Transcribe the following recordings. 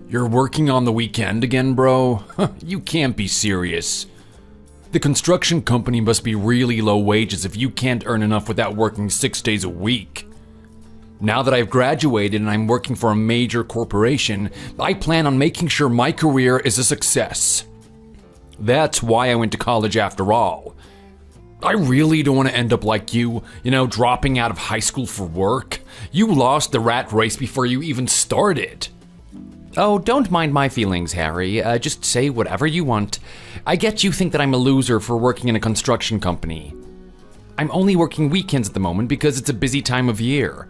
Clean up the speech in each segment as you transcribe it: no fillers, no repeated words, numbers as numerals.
You're working on the weekend again, bro? You can't be serious. The construction company must be really low wages if you can't earn enough without working 6 days a week. Now that I've graduated and I'm working for a major corporation, I plan on making sure my career is a success. That's why I went to college after all. I really don't want to end up like you, dropping out of high school for work. You lost the rat race before you even started. Oh, don't mind my feelings, Harry. Just say whatever you want. I get you think that I'm a loser for working in a construction company. I'm only working weekends at the moment because it's a busy time of year.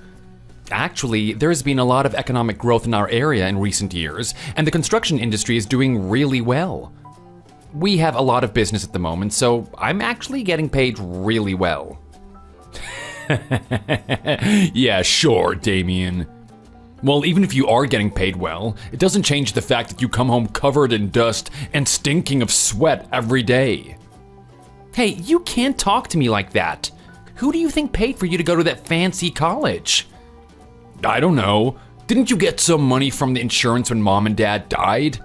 Actually, there has been a lot of economic growth in our area in recent years, and the construction industry is doing really well. We have a lot of business at the moment, so I'm actually getting paid really well. Yeah, sure, Damien. Well, even if you are getting paid well, it doesn't change the fact that you come home covered in dust and stinking of sweat every day. Hey, you can't talk to me like that. Who do you think paid for you to go to that fancy college? I don't know. Didn't you get some money from the insurance when Mom and Dad died?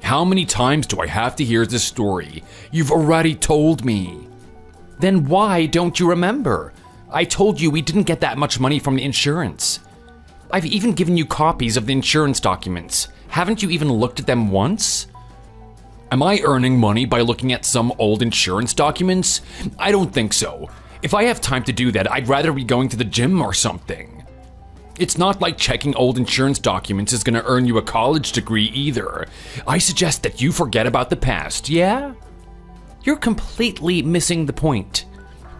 How many times do I have to hear this story? You've already told me. Then why don't you remember? I told you we didn't get that much money from the insurance. I've even given you copies of the insurance documents. Haven't you even looked at them once? Am I earning money by looking at some old insurance documents? I don't think so. If I have time to do that, I'd rather be going to the gym or something. It's not like checking old insurance documents is gonna earn you a college degree either. I suggest that you forget about the past, yeah? You're completely missing the point.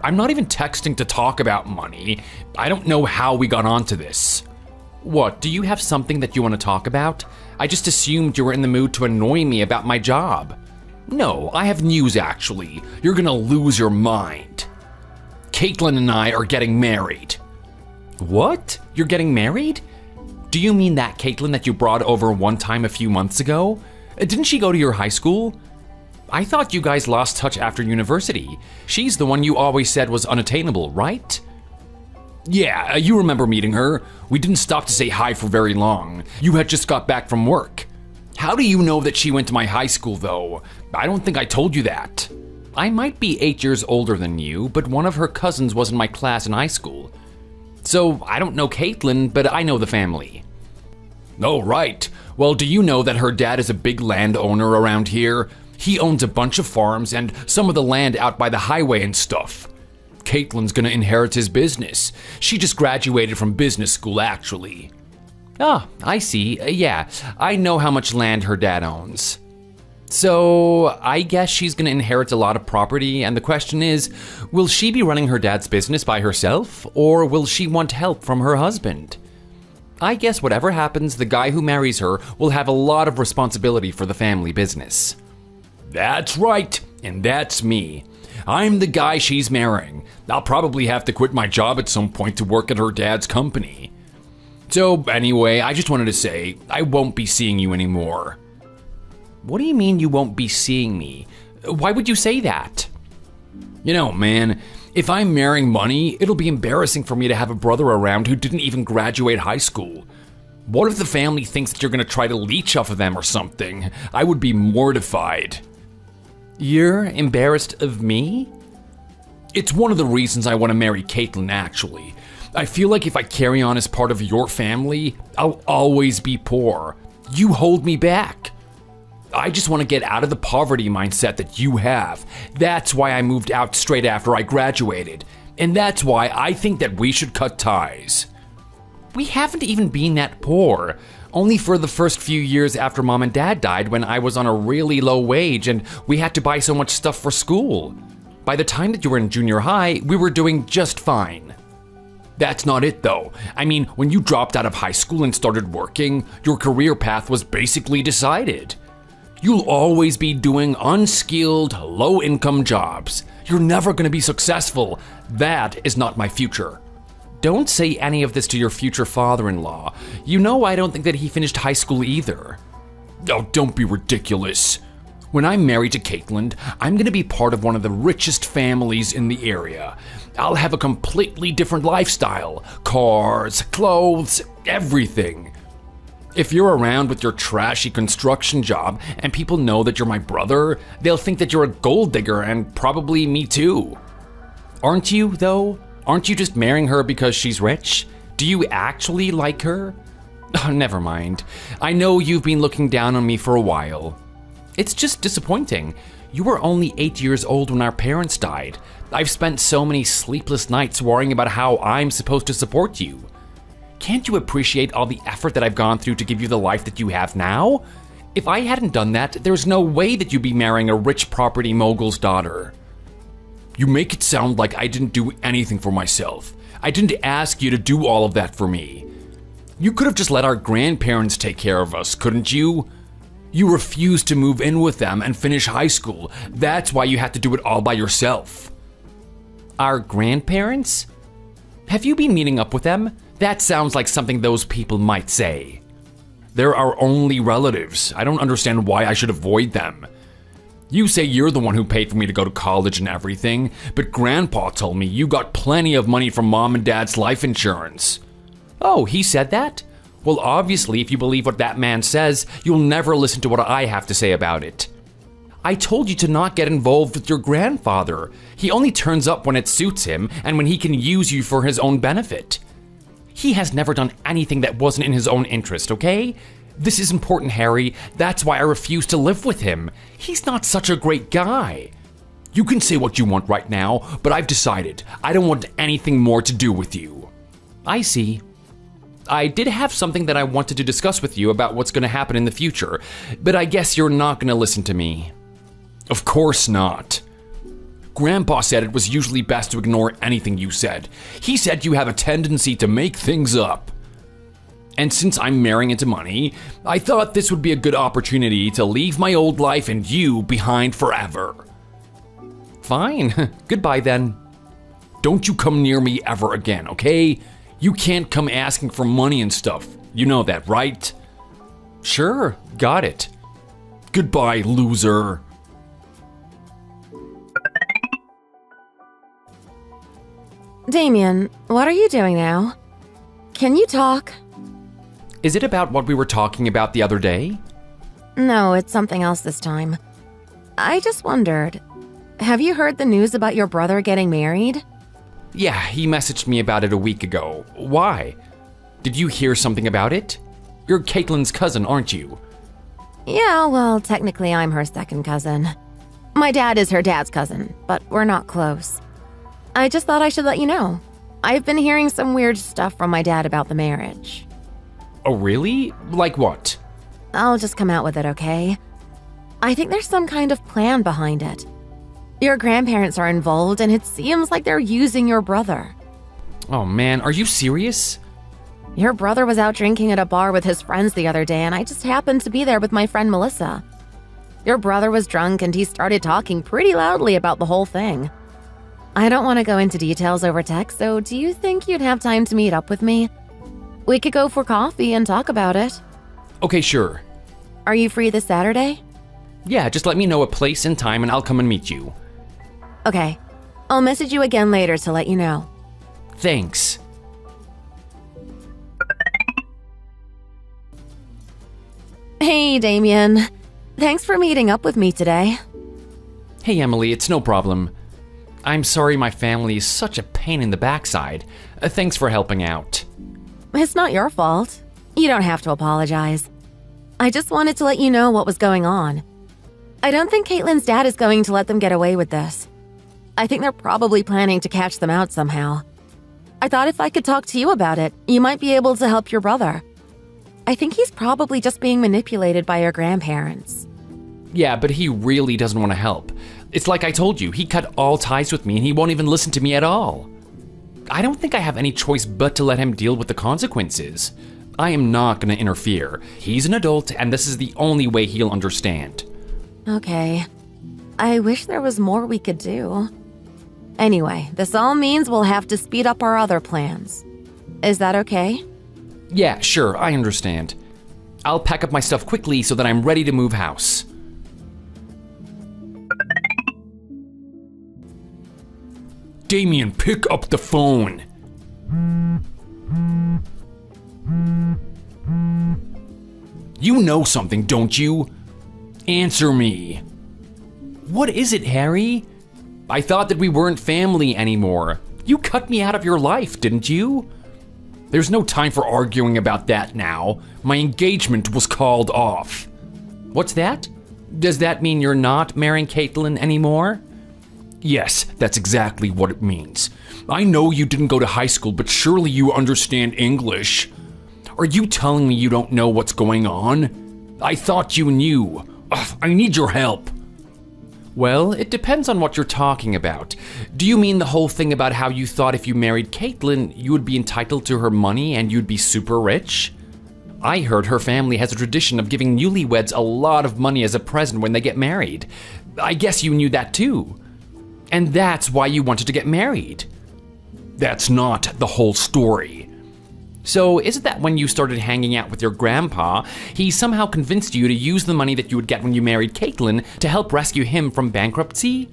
I'm not even texting to talk about money. I don't know how we got onto this. What, do you have something that you want to talk about? I just assumed you were in the mood to annoy me about my job. No, I have news actually. You're gonna lose your mind. Caitlin and I are getting married. What? You're getting married? Do you mean that Caitlin that you brought over one time a few months ago? Didn't she go to your high school? I thought you guys lost touch after university. She's the one you always said was unattainable, right? Yeah, you remember meeting her. We didn't stop to say hi for very long. You had just got back from work. How do you know that she went to my high school, though? I don't think I told you that. I might be 8 years older than you, but one of her cousins was in my class in high school. So I don't know Caitlin, but I know the family. Oh, right. Well, do you know that her dad is a big landowner around here? He owns a bunch of farms and some of the land out by the highway and stuff. Caitlin's gonna inherit his business. She just graduated from business school, actually. Ah, I see. Yeah, I know how much land her dad owns. So, I guess she's gonna inherit a lot of property, and the question is, will she be running her dad's business by herself, or will she want help from her husband? I guess whatever happens, the guy who marries her will have a lot of responsibility for the family business. That's right, and that's me. I'm the guy she's marrying. I'll probably have to quit my job at some point to work at her dad's company. So anyway, I just wanted to say, I won't be seeing you anymore. What do you mean you won't be seeing me? Why would you say that? You know, man, if I'm marrying money, it'll be embarrassing for me to have a brother around who didn't even graduate high school. What if the family thinks that you're gonna try to leech off of them or something? I would be mortified. You're embarrassed of me? It's one of the reasons I want to marry Caitlin, actually. I feel like if I carry on as part of your family, I'll always be poor. You hold me back. I just want to get out of the poverty mindset that you have. That's why I moved out straight after I graduated. And that's why I think that we should cut ties. We haven't even been that poor. Only for the first few years after Mom and Dad died when I was on a really low wage and we had to buy so much stuff for school. By the time that you were in junior high, we were doing just fine. That's not it though. I mean, when you dropped out of high school and started working, your career path was basically decided. You'll always be doing unskilled, low-income jobs. You're never going to be successful. That is not my future. Don't say any of this to your future father-in-law. You know I don't think that he finished high school either. Oh, don't be ridiculous. When I'm married to Caitlin, I'm gonna be part of one of the richest families in the area. I'll have a completely different lifestyle. Cars, clothes, everything. If you're around with your trashy construction job and people know that you're my brother, they'll think that you're a gold digger, and probably me too. Aren't you, though? Aren't you just marrying her because she's rich? Do you actually like her? Oh, never mind. I know you've been looking down on me for a while. It's just disappointing. You were only 8 years old when our parents died. I've spent so many sleepless nights worrying about how I'm supposed to support you. Can't you appreciate all the effort that I've gone through to give you the life that you have now? If I hadn't done that, there's no way that you'd be marrying a rich property mogul's daughter. You make it sound like I didn't do anything for myself. I didn't ask you to do all of that for me. You could have just let our grandparents take care of us, couldn't you? You refused to move in with them and finish high school. That's why you had to do it all by yourself. Our grandparents? Have you been meeting up with them? That sounds like something those people might say. They're our only relatives. I don't understand why I should avoid them. You say you're the one who paid for me to go to college and everything, but Grandpa told me you got plenty of money from Mom and Dad's life insurance. Oh, he said that? Well, obviously, if you believe what that man says, you'll never listen to what I have to say about it. I told you to not get involved with your grandfather. He only turns up when it suits him and when he can use you for his own benefit. He has never done anything that wasn't in his own interest, okay? This is important, Harry. That's why I refuse to live with him. He's not such a great guy. You can say what you want right now, but I've decided I don't want anything more to do with you. I see. I did have something that I wanted to discuss with you about what's going to happen in the future, but I guess you're not going to listen to me. Of course not. Grandpa said it was usually best to ignore anything you said. He said you have a tendency to make things up. And since I'm marrying into money, I thought this would be a good opportunity to leave my old life and you behind forever. Fine. Goodbye then. Don't you come near me ever again, okay? You can't come asking for money and stuff. You know that, right? Sure, got it. Goodbye, loser. Damien, what are you doing now? Can you talk? Is it about what we were talking about the other day? No, it's something else this time. I just wondered, have you heard the news about your brother getting married? Yeah, he messaged me about it a week ago. Why? Did you hear something about it? You're Caitlin's cousin, aren't you? Yeah, well, technically I'm her second cousin. My dad is her dad's cousin, but we're not close. I just thought I should let you know. I've been hearing some weird stuff from my dad about the marriage. Oh, really? Like what? I'll just come out with it, okay? I think there's some kind of plan behind it. Your grandparents are involved, and it seems like they're using your brother. Oh man, are you serious? Your brother was out drinking at a bar with his friends the other day, and I just happened to be there with my friend Melissa. Your brother was drunk, and he started talking pretty loudly about the whole thing. I don't want to go into details over text, so do you think you'd have time to meet up with me? We could go for coffee and talk about it. Okay, sure. Are you free this Saturday? Yeah, just let me know a place and time and I'll come and meet you. Okay. I'll message you again later to let you know. Thanks. Hey, Damien. Thanks for meeting up with me today. Hey, Emily, it's no problem. I'm sorry my family is such a pain in the backside. Thanks for helping out. It's not your fault. You don't have to apologize. I just wanted to let you know what was going on. I don't think Caitlin's dad is going to let them get away with this. I think they're probably planning to catch them out somehow. I thought if I could talk to you about it, you might be able to help your brother. I think he's probably just being manipulated by your grandparents. Yeah, but he really doesn't want to help. It's like I told you, he cut all ties with me and he won't even listen to me at all. I don't think I have any choice but to let him deal with the consequences. I am not going to interfere. He's an adult and this is the only way he'll understand. Okay. I wish there was more we could do. Anyway, this all means we'll have to speed up our other plans. Is that okay? Yeah, sure, I understand. I'll pack up my stuff quickly so that I'm ready to move house. Damien, pick up the phone. You know something, don't you? Answer me. What is it, Harry? I thought that we weren't family anymore. You cut me out of your life, didn't you? There's no time for arguing about that now. My engagement was called off. What's that? Does that mean you're not marrying Caitlin anymore? Yes, that's exactly what it means. I know you didn't go to high school, but surely you understand English. Are you telling me you don't know what's going on? I thought you knew. Ugh, I need your help. Well, it depends on what you're talking about. Do you mean the whole thing about how you thought if you married Caitlin, you would be entitled to her money and you'd be super rich? I heard her family has a tradition of giving newlyweds a lot of money as a present when they get married. I guess you knew that too. And that's why you wanted to get married. That's not the whole story. So is it that when you started hanging out with your grandpa, he somehow convinced you to use the money that you would get when you married Caitlin to help rescue him from bankruptcy?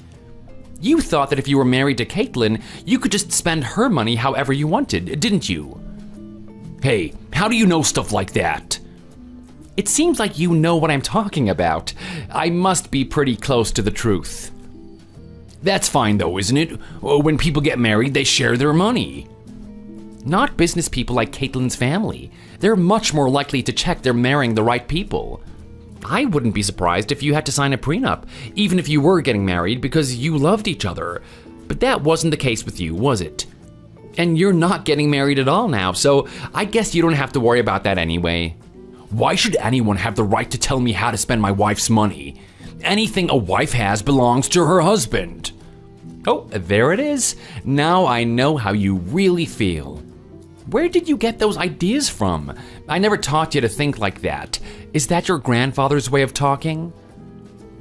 You thought that if you were married to Caitlin, you could just spend her money however you wanted, didn't you? Hey, how do you know stuff like that? It seems like you know what I'm talking about. I must be pretty close to the truth. That's fine though, isn't it? When people get married, they share their money. Not business people like Caitlin's family. They're much more likely to check they're marrying the right people. I wouldn't be surprised if you had to sign a prenup, even if you were getting married because you loved each other. But that wasn't the case with you, was it? And you're not getting married at all now, so I guess you don't have to worry about that anyway. Why should anyone have the right to tell me how to spend my wife's money? Anything a wife has belongs to her husband. Oh, there it is. Now I know how you really feel. Where did you get those ideas from? I never taught you to think like that. Is that your grandfather's way of talking?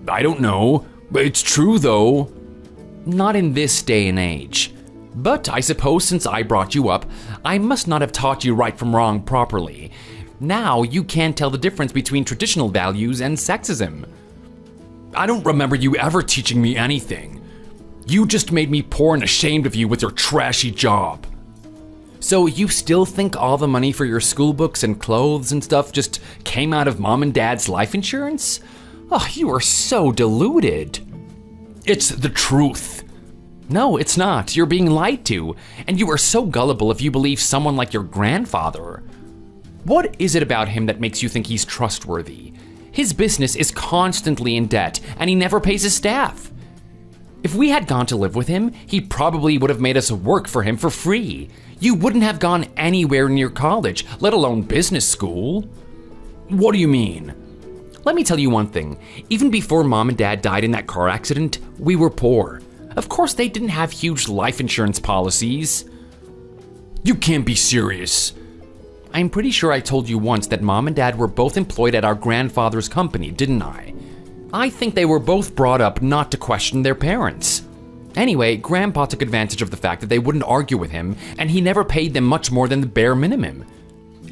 I don't know. It's true though. Not in this day and age. But I suppose since I brought you up, I must not have taught you right from wrong properly. Now you can't tell the difference between traditional values and sexism. I don't remember you ever teaching me anything. You just made me poor and ashamed of you with your trashy job. So you still think all the money for your school books and clothes and stuff just came out of mom and dad's life insurance? Oh, you are so deluded. It's the truth. No, it's not. You're being lied to. And you are so gullible if you believe someone like your grandfather. What is it about him that makes you think he's trustworthy? His business is constantly in debt, and he never pays his staff. If we had gone to live with him, he probably would have made us work for him for free. You wouldn't have gone anywhere near college, let alone business school. What do you mean? Let me tell you one thing. Even before mom and dad died in that car accident, we were poor. Of course, they didn't have huge life insurance policies. You can't be serious. I'm pretty sure I told you once that mom and dad were both employed at our grandfather's company, didn't I? I think they were both brought up not to question their parents. Anyway, Grandpa took advantage of the fact that they wouldn't argue with him, and he never paid them much more than the bare minimum.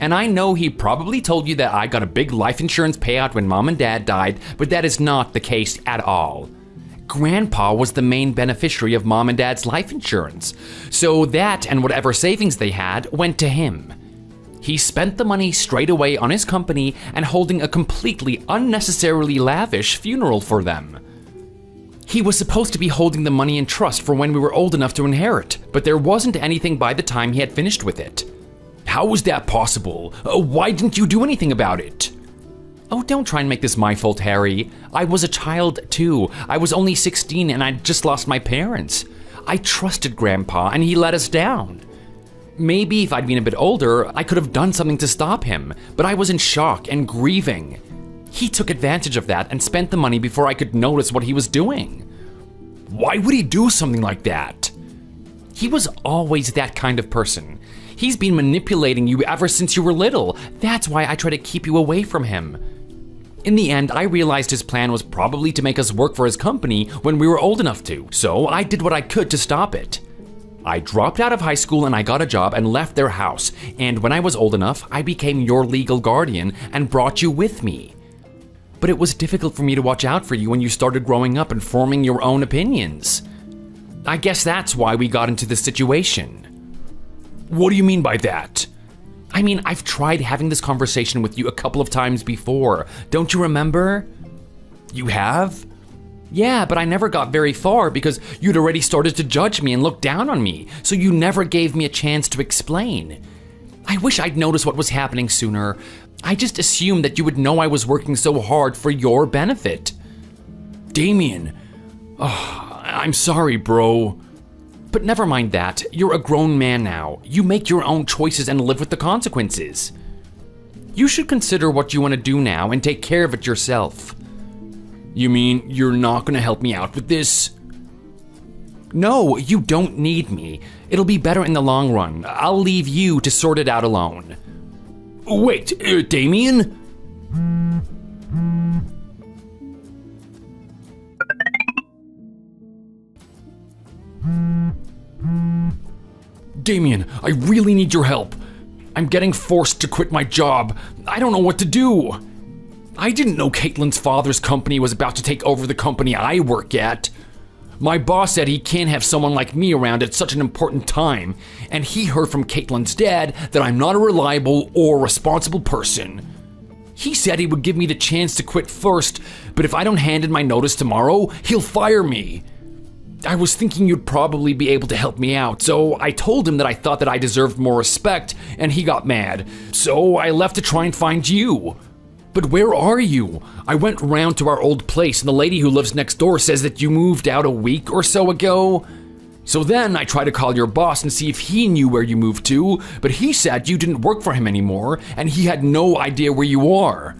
And I know he probably told you that I got a big life insurance payout when mom and dad died, but that is not the case at all. Grandpa was the main beneficiary of mom and dad's life insurance, so that and whatever savings they had went to him. He spent the money straight away on his company and holding a completely unnecessarily lavish funeral for them. He was supposed to be holding the money in trust for when we were old enough to inherit, but there wasn't anything by the time he had finished with it. How was that possible? Why didn't you do anything about it? Oh, don't try and make this my fault, Harry. I was a child too. I was only 16 and I'd just lost my parents. I trusted Grandpa and he let us down. Maybe if I'd been a bit older, I could have done something to stop him, but I was in shock and grieving. He took advantage of that and spent the money before I could notice what he was doing. Why would he do something like that? He was always that kind of person. He's been manipulating you ever since you were little. That's why I try to keep you away from him. In the end, I realized his plan was probably to make us work for his company when we were old enough to, so I did what I could to stop it. I dropped out of high school and I got a job and left their house, and when I was old enough, I became your legal guardian and brought you with me. But it was difficult for me to watch out for you when you started growing up and forming your own opinions. I guess that's why we got into this situation. What do you mean by that? I mean, I've tried having this conversation with you a couple of times before. Don't you remember? You have? Yeah, but I never got very far because you'd already started to judge me and look down on me, so you never gave me a chance to explain. I wish I'd noticed what was happening sooner. I just assumed that you would know I was working so hard for your benefit. Damien, I'm sorry, bro. But never mind that. You're a grown man now. You make your own choices and live with the consequences. You should consider what you want to do now and take care of it yourself. You mean you're not gonna help me out with this? No, you don't need me. It'll be better in the long run. I'll leave you to sort it out alone. Wait, Damien? Damien, I really need your help. I'm getting forced to quit my job. I don't know what to do. I didn't know Caitlin's father's company was about to take over the company I work at. My boss said he can't have someone like me around at such an important time, and he heard from Caitlin's dad that I'm not a reliable or responsible person. He said he would give me the chance to quit first, but if I don't hand in my notice tomorrow, he'll fire me. I was thinking you'd probably be able to help me out, so I told him that I thought that I deserved more respect, and he got mad. So I left to try and find you. But where are you? I went round to our old place, and the lady who lives next door says that you moved out a week or so ago. So then I tried to call your boss and see if he knew where you moved to, but he said you didn't work for him anymore, and he had no idea where you are.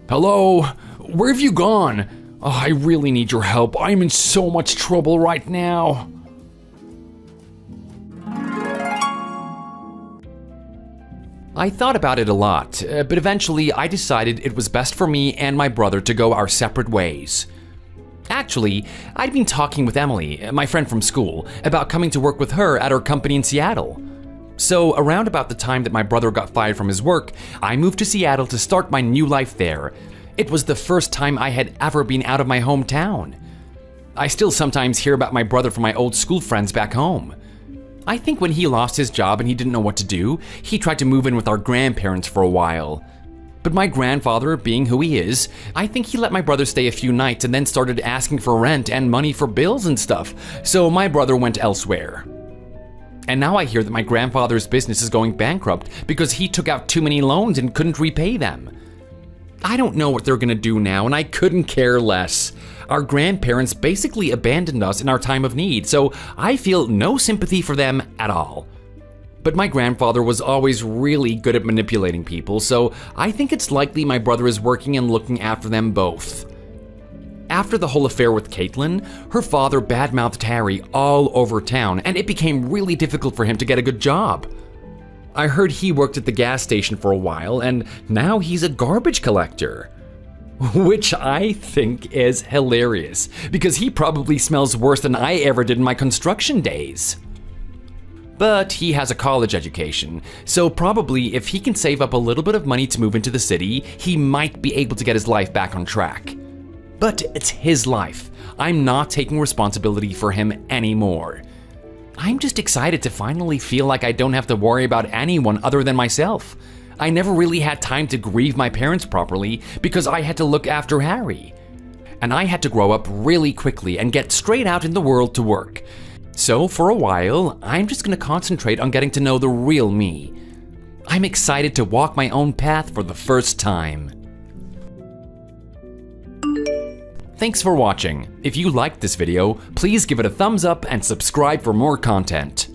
Hello? Where have you gone? Oh, I really need your help. I'm in so much trouble right now. I thought about it a lot, but eventually I decided it was best for me and my brother to go our separate ways. Actually, I'd been talking with Emily, my friend from school, about coming to work with her at her company in Seattle. So around about the time that my brother got fired from his work, I moved to Seattle to start my new life there. It was the first time I had ever been out of my hometown. I still sometimes hear about my brother from my old school friends back home. I think when he lost his job and he didn't know what to do, he tried to move in with our grandparents for a while. But my grandfather, being who he is, I think he let my brother stay a few nights and then started asking for rent and money for bills and stuff, so my brother went elsewhere. And now I hear that my grandfather's business is going bankrupt because he took out too many loans and couldn't repay them. I don't know what they're gonna do now, and I couldn't care less. Our grandparents basically abandoned us in our time of need, so I feel no sympathy for them at all. But my grandfather was always really good at manipulating people, so I think it's likely my brother is working and looking after them both. After the whole affair with Caitlin, her father badmouthed Harry all over town, and it became really difficult for him to get a good job. I heard he worked at the gas station for a while, and now he's a garbage collector. Which I think is hilarious, because he probably smells worse than I ever did in my construction days. But he has a college education, so probably if he can save up a little bit of money to move into the city, he might be able to get his life back on track. But it's his life. I'm not taking responsibility for him anymore. I'm just excited to finally feel like I don't have to worry about anyone other than myself. I never really had time to grieve my parents properly because I had to look after Harry. And I had to grow up really quickly and get straight out in the world to work. So for a while, I'm just gonna concentrate on getting to know the real me. I'm excited to walk my own path for the first time. Thanks for watching. If you liked this video, please give it a thumbs up and subscribe for more content.